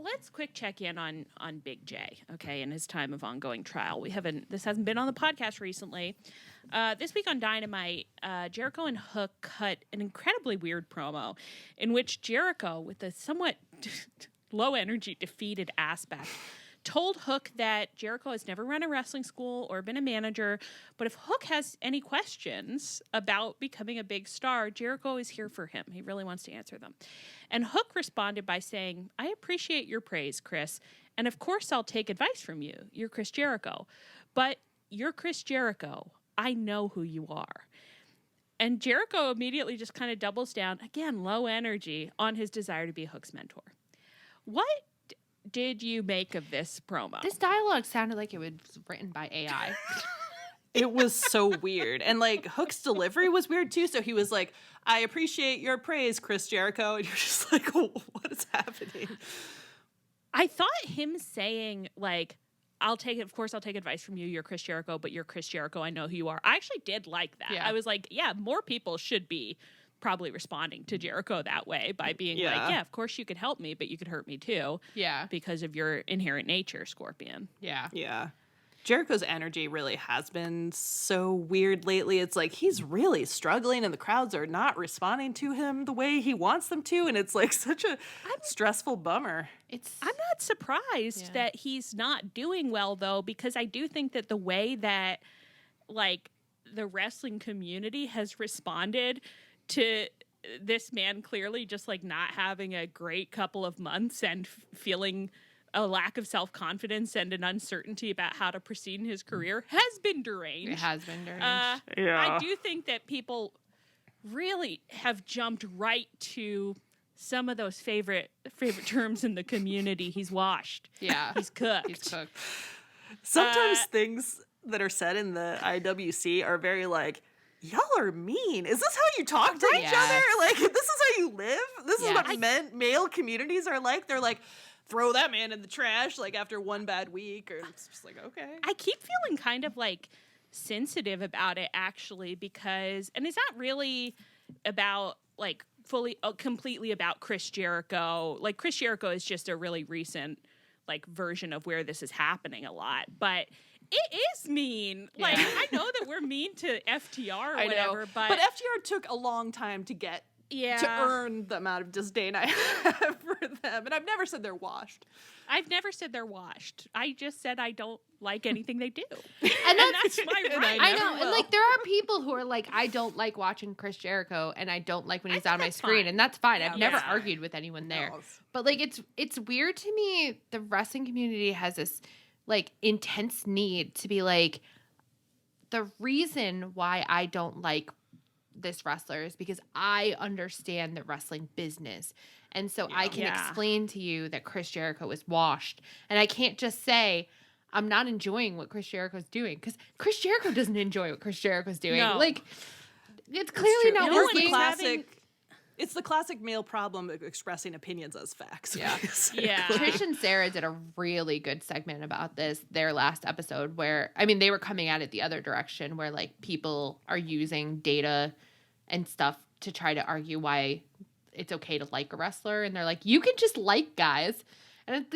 let's quick check in on Big J, okay, in his time of ongoing trial. This hasn't been on the podcast recently. This week on Dynamite, Jericho and Hook cut an incredibly weird promo in which Jericho, with a somewhat low energy, defeated aspect, told Hook that Jericho has never run a wrestling school or been a manager, but if Hook has any questions about becoming a big star, Jericho is here for him. He really wants to answer them. And Hook responded by saying, I appreciate your praise, Chris, and of course I'll take advice from you. You're Chris Jericho. But you're Chris Jericho. I know who you are. And Jericho immediately just kind of doubles down, again, low energy, on his desire to be Hook's mentor. What did you make of this promo? This dialogue sounded like it was written by AI. It was so weird. And like Hook's delivery was weird too. So he was like, I appreciate your praise, Chris Jericho. And you're just like, oh, what is happening? I thought him saying like, of course I'll take advice from you. You're Chris Jericho, but you're Chris Jericho. I know who you are. I actually did like that. Yeah. I was like, yeah, more people should be probably responding to Jericho that way by being like, yeah, of course you could help me, but you could hurt me too. Yeah. Because of your inherent nature, Scorpion. Yeah. Yeah. Jericho's energy really has been so weird lately. It's like he's really struggling and the crowds are not responding to him the way he wants them to. And it's like such a stressful bummer. I'm not surprised that he's not doing well, though, because I do think that the way that like the wrestling community has responded to this man clearly just like not having a great couple of months and feeling a lack of self-confidence and an uncertainty about how to proceed in his career has been deranged. It has been deranged. I do think that people really have jumped right to some of those favorite terms in the community. He's washed. Yeah. He's cooked. He's cooked. Sometimes things that are said in the IWC are very like, y'all are mean. Is this how you talk to each other? Like, this is how you live? This is what male communities are like? They're like, throw that man in the trash, like, after one bad week. Or it's just like, okay. I keep feeling kind of, like, sensitive about it, actually, because... And it's not really about, like, completely about Chris Jericho. Like, Chris Jericho is just a really recent, like, version of where this is happening a lot. But... It is mean. Yeah. Like, I know that we're mean to FTR or whatever, but FTR took a long time to get to earn the amount of disdain I have for them. And I've never said they're washed. I've never said they're washed. I just said I don't like anything they do. And that's my right. I know. And like there are people who are like, I don't like watching Chris Jericho and I don't like when he's on my screen. Fine. And that's fine. I've never argued with anyone there. No. But like it's weird to me, the wrestling community has this like intense need to be like, the reason why I don't like this wrestler is because I understand the wrestling business. And so I can explain to you that Chris Jericho is washed. And I can't just say, I'm not enjoying what Chris Jericho's doing. Because Chris Jericho doesn't enjoy what Chris Jericho's doing. No. Like, it's clearly not working. It's the classic male problem of expressing opinions as facts. Yeah. Trish and Sarah did a really good segment about this, their last episode, where, I mean, they were coming at it the other direction, where, like, people are using data and stuff to try to argue why it's okay to like a wrestler. And they're like, you can just like guys. And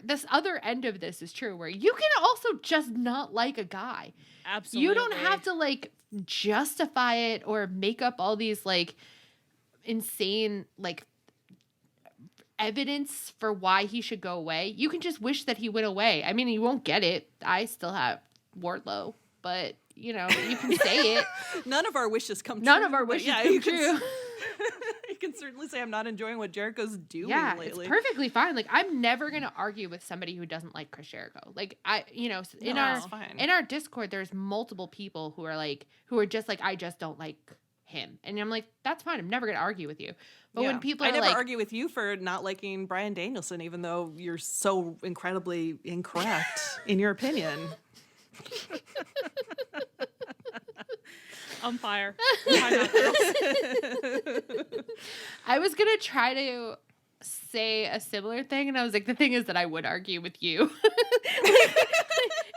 this other end of this is true, where you can also just not like a guy. Absolutely. You don't have to, like, justify it or make up all these, like, insane like evidence for why he should go away. You can just wish that he went away. I mean, you won't get it. I still have Wardlow, but you know, you can say it. None of our wishes come true. None of our wishes come true. You can certainly say I'm not enjoying what Jericho's doing lately. It's perfectly fine. Like, I'm never going to argue with somebody who doesn't like Chris Jericho. Like, in our Discord, there's multiple people who are just like, I just don't like him. And I'm like, that's fine. I'm never going to argue with you. But when people are I never argue with you for not liking Bryan Danielson, even though you're so incredibly incorrect in your opinion. On fire. I was going to try to say a similar thing, and I was like, the thing is that I would argue with you.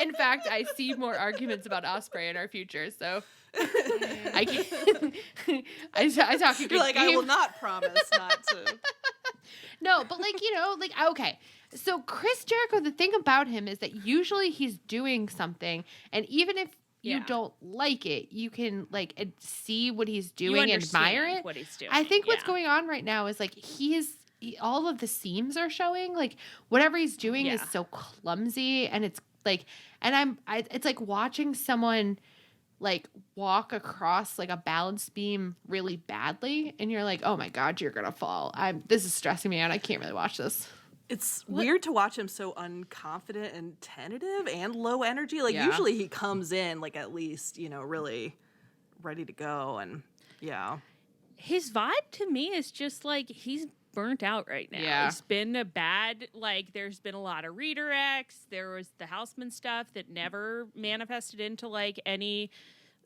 In fact, I see more arguments about Ospreay in our future, so I can't. I talk a good You're like, game. I will not promise not to. No, but like, okay. So Chris Jericho, the thing about him is that usually he's doing something, and even if you don't like it, you can like see what he's doing and admire it. What he's doing. I think what's going on right now is like all of the seams are showing. Like whatever he's doing is so clumsy, and it's like, it's like watching someone like walk across like a balance beam really badly, and you're like, oh my God, you're gonna fall. This is stressing me out. I can't really watch this. It's weird to watch him so unconfident and tentative and low energy. Like usually he comes in like at least, really ready to go. And his vibe to me is just like he's burnt out right now. Yeah. It's been a bad, like there's been a lot of redirects. There was the Houseman stuff that never manifested into like any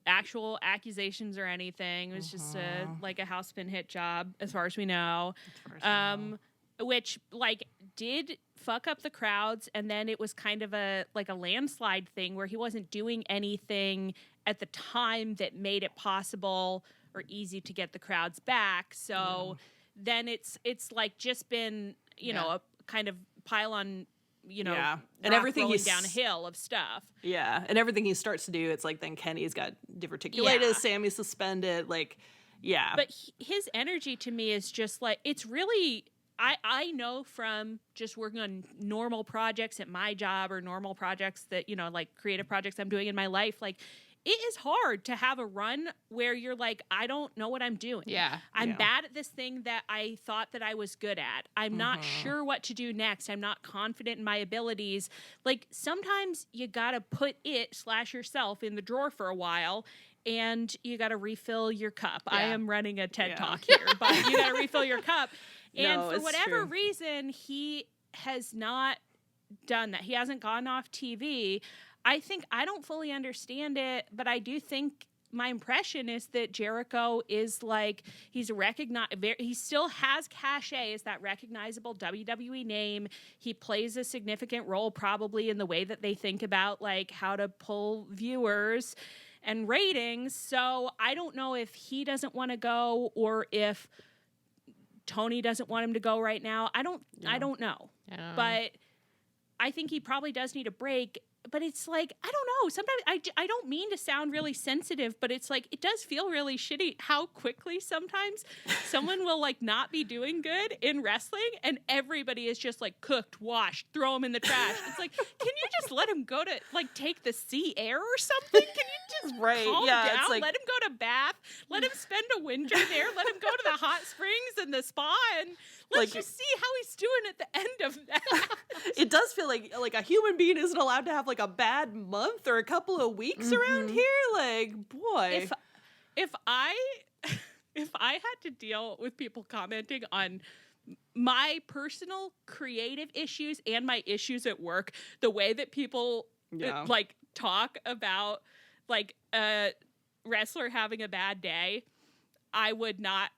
actual accusations or anything. It was just a Houseman hit job as far as we know. Which like did fuck up the crowds, and then it was kind of a landslide thing where he wasn't doing anything at the time that made it possible or easy to get the crowds back. So then it's like just been a kind of pile on and everything he's down a hill of stuff. Yeah, and everything he starts to do, it's like then Kenny's got diverticulitis, Sammy's suspended, like But his energy to me is just like it's really. I know from just working on normal projects at my job or normal projects that, like creative projects I'm doing in my life, like it is hard to have a run where you're like, I don't know what I'm doing. Yeah. I'm bad at this thing that I thought that I was good at. I'm not sure what to do next. I'm not confident in my abilities. Like sometimes you got to put yourself in the drawer for a while, and you got to refill your cup. I am running a TED Talk here, but you got to refill your cup. And for whatever reason, he has not done that. He hasn't gone off TV. I don't fully understand it, but I do think my impression is that Jericho is like, he still has cachet as that recognizable WWE name. He plays a significant role probably in the way that they think about like how to pull viewers and ratings. So I don't know if he doesn't want to go or if Tony doesn't want him to go right now. I don't know. But I think he probably does need a break. But it's like, I don't know. Sometimes I don't mean to sound really sensitive, but it's like, it does feel really shitty how quickly sometimes someone will like not be doing good in wrestling and everybody is just like cooked, washed, throw them in the trash. It's like, can you just let him go to like take the sea air or something? Can you just calm down? It's like, let him go to Bath. Let him spend a winter there. Let him go to the hot springs and the spa, and let's just see how he's doing at the end of that. It does feel like a human being isn't allowed to have like a bad month or a couple of weeks around here. Like, boy, if I had to deal with people commenting on my personal creative issues and my issues at work, the way that people like talk about like a wrestler having a bad day, I would not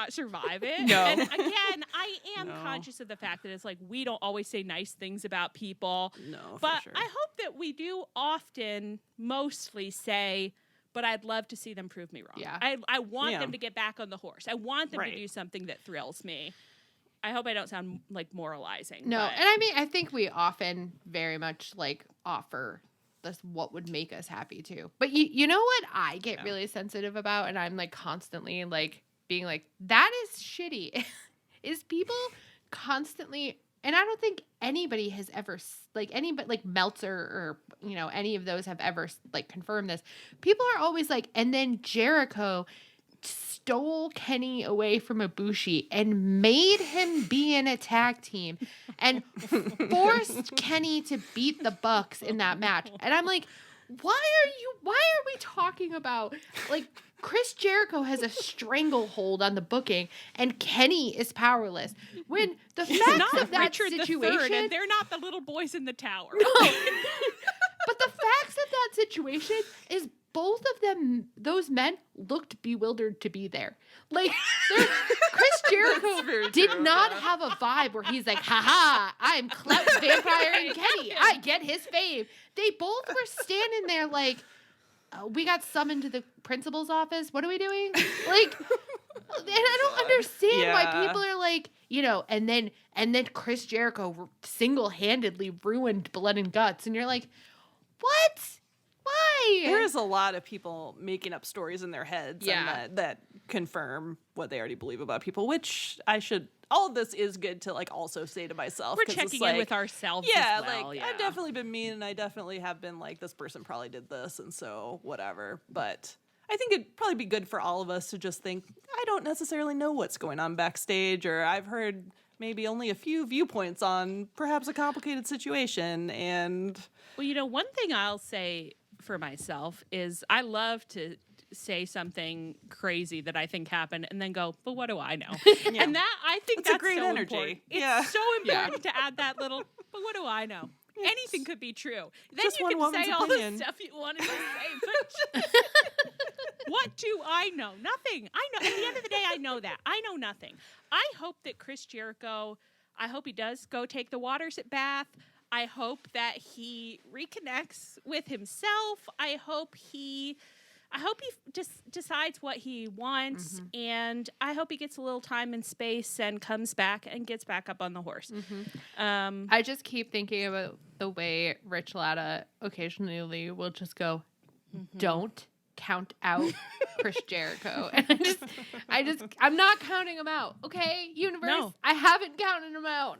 survive it. No. And again, I am conscious of the fact that it's like we don't always say nice things about people. No, but for sure. I hope that we do often mostly say, but I'd love to see them prove me wrong. Yeah. I want them to get back on the horse. I want them to do something that thrills me. I hope I don't sound like moralizing. No, but. and I mean, I think we often very much like offer this what would make us happy too. But you know what I get really sensitive about, and I'm like constantly like being like, that is shitty, is people constantly, and I don't think anybody has ever like anybody like Meltzer or any of those have ever like confirmed this. People are always like, and then Jericho stole Kenny away from Ibushi and made him be in a tag team and forced Kenny to beat the Bucks in that match. And I'm like, why are we talking about like Chris Jericho has a stranglehold on the booking and Kenny is powerless? When the facts of that Richard situation, III, and they're not the little boys in the tower. No. But the facts of that situation is both of them, those men, looked bewildered to be there. Like, Chris Jericho did not have a vibe where he's like, haha, I'm Clout Vampire and Kenny. I get his fame. They both were standing there like, we got summoned to the principal's office. What are we doing? And I don't understand why people are like, and then Chris Jericho single-handedly ruined Blood and Guts, and you're like, what? Why? There's a lot of people making up stories in their heads and that confirm what they already believe about people, which all of this is good to also say to myself. We're checking in with ourselves as well. I've definitely been mean, and I definitely have been like, this person probably did this, and so whatever. But I think it'd probably be good for all of us to just think, I don't necessarily know what's going on backstage, or I've heard maybe only a few viewpoints on perhaps a complicated situation. And well, one thing I'll say for myself is I love to say something crazy that I think happened and then go, but what do I know? And that, I think that's a great so energy. Important. It's so important to add that little, but what do I know? Anything could be true. Then just you can say all the stuff you wanted to say. But what do I know? Nothing. I know. At the end of the day, I know that. I know nothing. I hope that Chris Jericho, he does go take the waters at Bath. I hope that he reconnects with himself. I hope he just decides what he wants, and I hope he gets a little time and space and comes back and gets back up on the horse. I just keep thinking about the way Rich Latta occasionally will just go, don't count out Chris Jericho. And I'm not counting him out. Okay, universe? No. I haven't counted him out.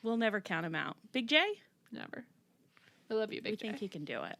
We'll never count him out. Big J? Never. I love you, Big J. We think he can do it.